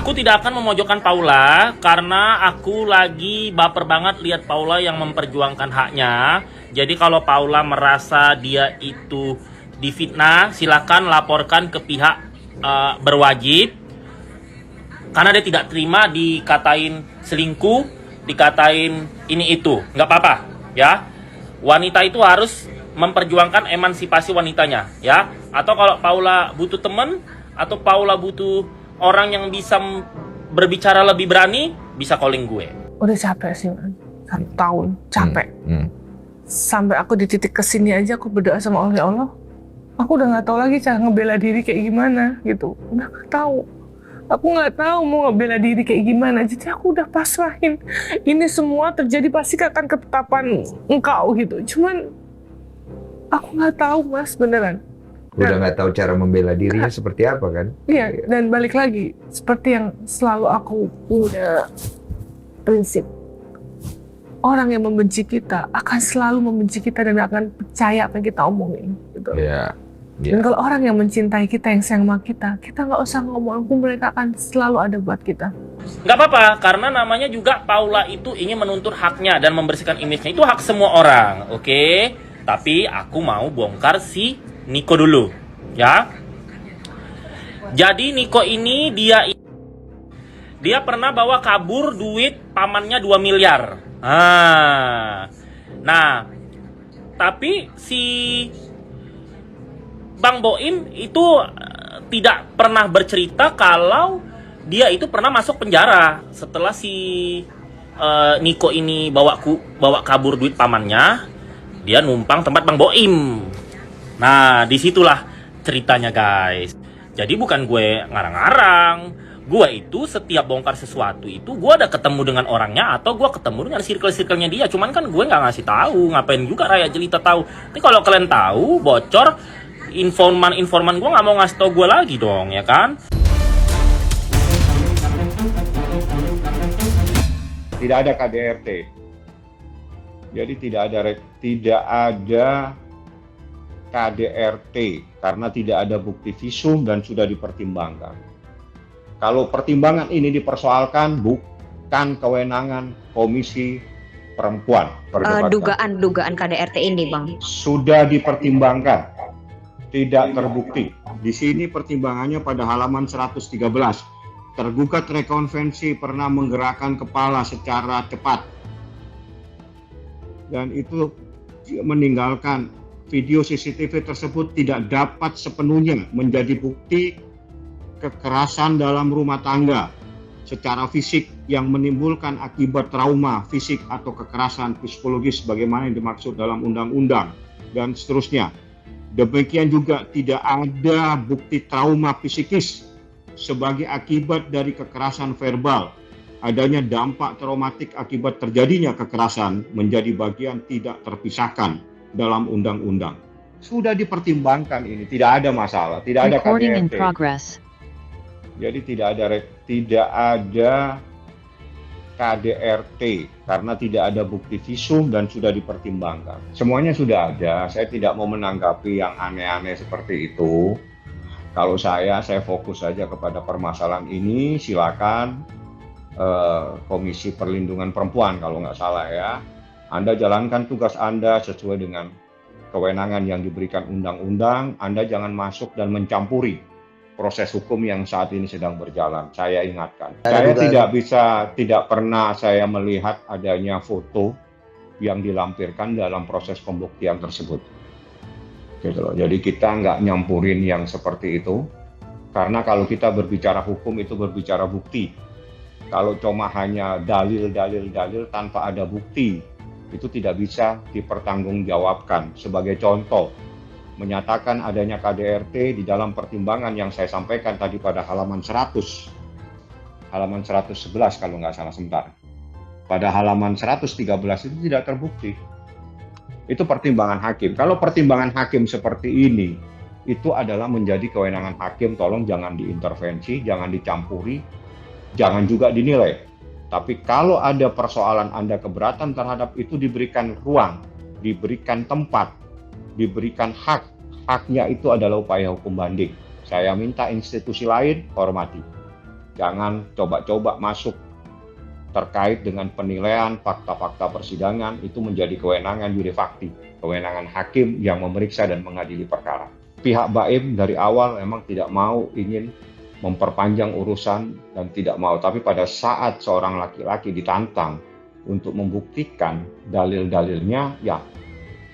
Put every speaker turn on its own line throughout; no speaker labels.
Aku tidak akan memojokkan Paula karena aku lagi baper banget lihat Paula yang memperjuangkan haknya. Jadi kalau Paula merasa dia itu difitnah, silakan laporkan ke pihak berwajib. Karena dia tidak terima dikatain selingkuh, dikatain ini itu, nggak apa-apa, ya. Wanita itu harus memperjuangkan emansipasi wanitanya, ya. Atau kalau Paula butuh teman, atau Paula butuh orang yang bisa berbicara lebih berani, bisa calling gue.
Udah capek sih, man. 1 tahun, capek. Sampai aku di titik kesini aja aku berdoa sama Allah, ya Allah, aku udah nggak tahu lagi cara ngebela diri kayak gimana gitu. Udah nggak tahu. Aku nggak tahu mau ngebela diri kayak gimana. Jadi aku udah pasrahin. Ini semua terjadi pasti akan ketetapan engkau gitu. Cuman aku nggak tahu, Mas, beneran.
Udah nggak tahu cara membela dirinya seperti apa kan?
Iya, dan balik lagi, seperti yang selalu aku punya prinsip. Orang yang membenci kita akan selalu membenci kita dan akan percaya apa yang kita omongin. Gitu.
Iya.
Dan kalau orang yang mencintai kita, yang sayang sama kita nggak usah ngomong, mereka akan selalu ada buat kita.
Nggak apa-apa, karena namanya juga Paula itu ingin menuntut haknya dan membersihkan image-nya. Itu hak semua orang, oke? Tapi aku mau bongkar si Niko dulu, ya. Jadi Niko ini dia pernah bawa kabur duit pamannya 2 miliar. Nah, tapi si Bang Boim itu tidak pernah bercerita kalau dia itu pernah masuk penjara setelah si Niko ini bawa kabur duit pamannya. Dia numpang tempat Bang Boim. Nah, disitulah ceritanya, guys. Jadi bukan gue ngarang-ngarang. Gue itu setiap bongkar sesuatu itu gue ada ketemu dengan orangnya atau gue ketemu dengan circle-circle-nya dia. Cuman kan gue nggak ngasih tahu. Ngapain juga rakyat jelita tahu. Tapi kalau kalian tahu, bocor, informan gue nggak mau ngasih tau gue lagi dong, ya kan?
Tidak ada KDRT. Jadi tidak ada KDRT karena tidak ada bukti visum dan sudah dipertimbangkan. Kalau pertimbangan ini dipersoalkan, bukan kewenangan Komisi Perempuan.
Dugaan KDRT ini, Bang.
Sudah dipertimbangkan, tidak terbukti. Di sini pertimbangannya pada halaman 113. Tergugat rekonvensi pernah menggerakkan kepala secara cepat. Dan itu meninggalkan video CCTV tersebut tidak dapat sepenuhnya menjadi bukti kekerasan dalam rumah tangga secara fisik yang menimbulkan akibat trauma fisik atau kekerasan psikologis sebagaimana yang dimaksud dalam undang-undang dan seterusnya. Demikian juga tidak ada bukti trauma psikis sebagai akibat dari kekerasan verbal. Adanya dampak traumatik akibat terjadinya kekerasan menjadi bagian tidak terpisahkan dalam undang-undang. Sudah dipertimbangkan ini, tidak ada masalah, tidak ada KDRT. Jadi tidak ada KDRT karena tidak ada bukti visum dan sudah dipertimbangkan. Semuanya sudah ada, saya tidak mau menanggapi yang aneh-aneh seperti itu. Kalau saya fokus saja kepada permasalahan ini, silakan Komisi Perlindungan Perempuan kalau nggak salah ya. Anda jalankan tugas Anda sesuai dengan kewenangan yang diberikan undang-undang. Anda jangan masuk dan mencampuri proses hukum yang saat ini sedang berjalan. Saya ingatkan. Saya tidak pernah saya melihat adanya foto yang dilampirkan dalam proses pembuktian tersebut. Gitu loh. Jadi kita nggak nyampurin yang seperti itu. Karena kalau kita berbicara hukum itu berbicara bukti. Kalau cuma hanya dalil tanpa ada bukti, itu tidak bisa dipertanggungjawabkan. Sebagai contoh, menyatakan adanya KDRT di dalam pertimbangan yang saya sampaikan tadi pada halaman 111 kalau nggak salah sebentar. Pada halaman 113 itu tidak terbukti. Itu pertimbangan hakim. Kalau pertimbangan hakim seperti ini, itu adalah menjadi kewenangan hakim. Tolong jangan diintervensi, jangan dicampuri, jangan juga dinilai. Tapi kalau ada persoalan Anda keberatan terhadap itu, diberikan ruang, diberikan tempat, diberikan hak. Haknya itu adalah upaya hukum banding. Saya minta institusi lain hormati. Jangan coba-coba masuk terkait dengan penilaian fakta-fakta persidangan, itu menjadi kewenangan juri fakti, kewenangan hakim yang memeriksa dan mengadili perkara. Pihak Baim dari awal memang tidak mau ingin memperpanjang urusan dan tidak mau, tapi pada saat seorang laki-laki ditantang untuk membuktikan dalil-dalilnya, ya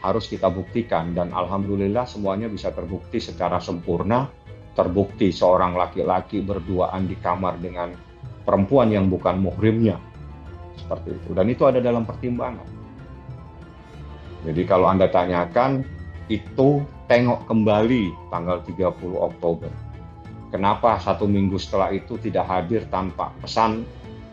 harus kita buktikan, dan alhamdulillah semuanya bisa terbukti secara sempurna. Terbukti seorang laki-laki berduaan di kamar dengan perempuan yang bukan muhrimnya, seperti itu, dan itu ada dalam pertimbangan. Jadi kalau Anda tanyakan, itu tengok kembali tanggal 30 Oktober. Kenapa 1 minggu setelah itu tidak hadir tanpa pesan,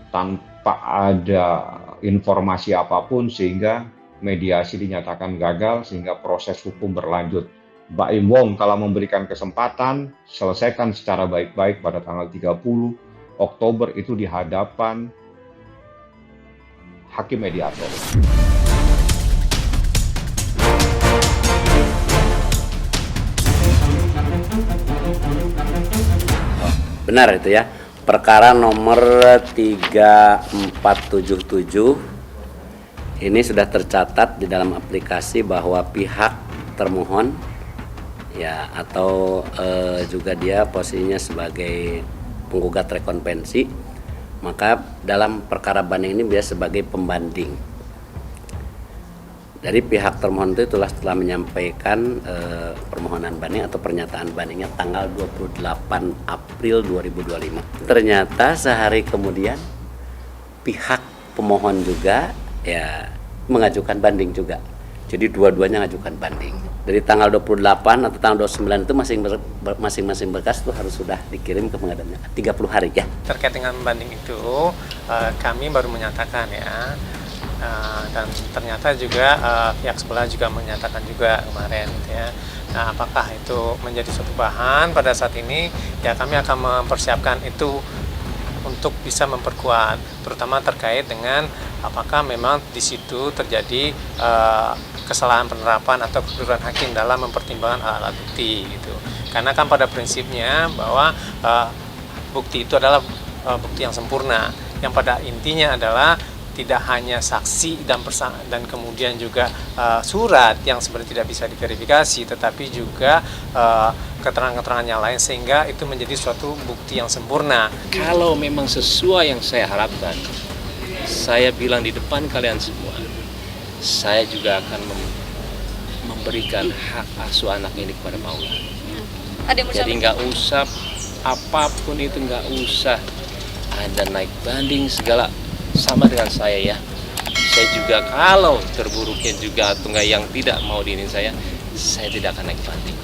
tanpa ada informasi apapun, sehingga mediasi dinyatakan gagal, sehingga proses hukum berlanjut. Baim Wong kalau memberikan kesempatan, selesaikan secara baik-baik pada tanggal 30 Oktober itu di hadapan hakim mediator.
Benar itu ya. Perkara nomor 3477 ini sudah tercatat di dalam aplikasi bahwa pihak termohon ya, atau juga dia posisinya sebagai penggugat rekonvensi, maka dalam perkara banding ini dia sebagai pembanding. Dari pihak termohon itu telah menyampaikan permohonan banding atau pernyataan bandingnya tanggal 28 April 2025. Ternyata sehari kemudian pihak pemohon juga ya mengajukan banding juga. Jadi dua-duanya mengajukan banding. Dari tanggal 28 atau tanggal 29 itu masing-masing berkas itu harus sudah dikirim ke pengadilan 30 hari ya.
Terkait dengan banding itu kami baru menyatakan ya. Dan ternyata juga pihak sekolah juga menyatakan juga kemarin gitu ya. Nah, apakah itu menjadi suatu bahan pada saat ini? Ya, kami akan mempersiapkan itu untuk bisa memperkuat, terutama terkait dengan apakah memang di situ terjadi kesalahan penerapan atau kekeliruan hakim dalam mempertimbangkan alat bukti gitu. Karena kan pada prinsipnya bahwa bukti itu adalah bukti yang sempurna, yang pada intinya adalah tidak hanya saksi dan kemudian juga surat yang sebenarnya tidak bisa diverifikasi, tetapi juga keterangan-keterangan yang lain, sehingga itu menjadi suatu bukti yang sempurna.
Kalau memang sesuai yang saya harapkan, saya bilang di depan kalian semua, saya juga akan memberikan hak asuh anak ini kepada Paula. Jadi nggak usah apapun itu, nggak usah ada naik banding segala, sama dengan saya ya. Saya juga kalau terburuknya juga atau nggak yang tidak mau diinin saya tidak akan naik banding.